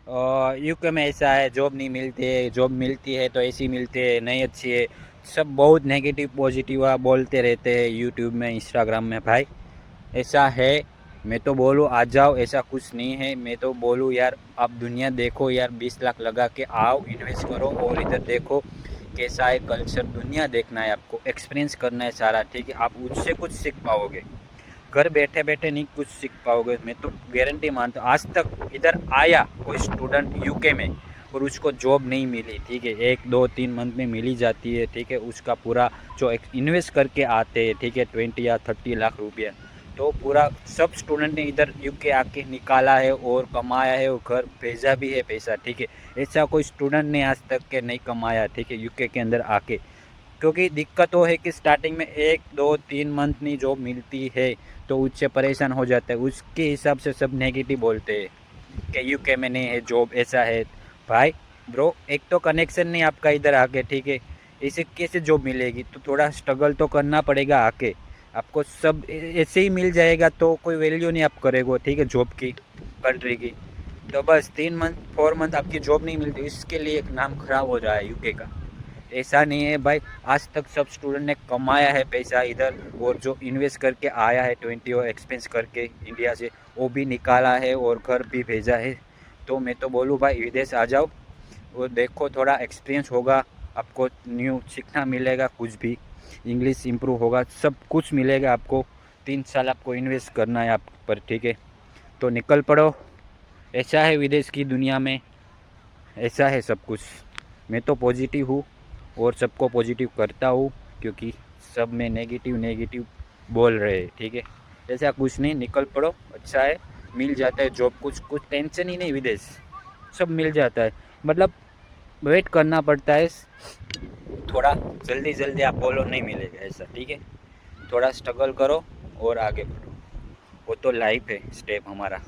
UK में ऐसा है, जॉब नहीं मिलती है, जॉब मिलती है तो ऐसी मिलती है, नहीं अच्छी है। सब बहुत नेगेटिव पॉजिटिव बोलते रहते हैं यूट्यूब में, इंस्टाग्राम में। भाई ऐसा है, मैं तो बोलूँ आ जाओ, ऐसा कुछ नहीं है। मैं तो बोलूँ यार, आप दुनिया देखो यार, 20 लाख लगा के आओ, इन्वेस्ट करो और इधर देखो कैसा है कल्चर। दुनिया देखना है आपको, एक्सपीरियंस करना है सारा, ठीक है। आप उससे कुछ सीख पाओगे, घर बैठे बैठे नहीं कुछ सीख पाओगे। मैं तो गारंटी मानता हूँ। आज तक इधर आया कोई स्टूडेंट यूके में और उसको जॉब नहीं मिली, ठीक है, 1 2 3 मंथ में मिली जाती है, ठीक है। उसका पूरा जो इन्वेस्ट करके आते हैं, ठीक है, 20 या 30 लाख रुपया, तो पूरा सब स्टूडेंट ने इधर यूके आके निकाला है और कमाया है और घर भेजा भी है पैसा, ठीक है। ऐसा कोई स्टूडेंट ने आज तक के नहीं कमाया, ठीक है, यूके के अंदर आके। क्योंकि दिक्कत तो है कि स्टार्टिंग में 1 2 3 मंथ नहीं जॉब मिलती है तो उससे परेशान हो जाता है। उसके हिसाब से सब नेगेटिव बोलते हैं कि यूके में नहीं है जॉब, ऐसा है। भाई ब्रो, एक तो कनेक्शन नहीं आपका इधर आके, ठीक है, इसे कैसे जॉब मिलेगी? तो थोड़ा स्ट्रगल तो करना पड़ेगा आके। आपको सब ऐसे ही मिल जाएगा तो कोई वैल्यू नहीं आप करेगो, ठीक है, जॉब की, कंट्री की। तो बस 3 मंथ 4 मंथ आपकी जॉब नहीं मिलती, इसके लिए एक नाम खराब हो रहा है यूके का। ऐसा नहीं है भाई, आज तक सब स्टूडेंट ने कमाया है पैसा इधर, और जो इन्वेस्ट करके आया है 20 और एक्सपेंस करके इंडिया से, वो भी निकाला है और घर भी भेजा है। तो मैं तो बोलूँ भाई, विदेश आ जाओ और देखो, थोड़ा एक्सपीरियंस होगा आपको, न्यू सीखना मिलेगा, कुछ भी इंग्लिश इम्प्रूव होगा, सब कुछ मिलेगा आपको। 3 साल आपको इन्वेस्ट करना है आप पर, ठीक है। तो निकल पड़ो, ऐसा है विदेश की दुनिया में, ऐसा है सब कुछ। मैं तो पॉजिटिव हूँ और सबको पॉजिटिव करता हूँ, क्योंकि सब में नेगेटिव नेगेटिव बोल रहे हैं, ठीक है। ऐसा कुछ नहीं, निकल पड़ो, अच्छा है, मिल जाता है जॉब, कुछ कुछ टेंशन ही नहीं, विदेश सब मिल जाता है। मतलब वेट करना पड़ता है थोड़ा, जल्दी जल्दी आप बोलो नहीं मिलेगा ऐसा, ठीक है। थोड़ा स्ट्रगल करो और आगे बढ़ो, वो तो लाइफ है, स्टेप हमारा।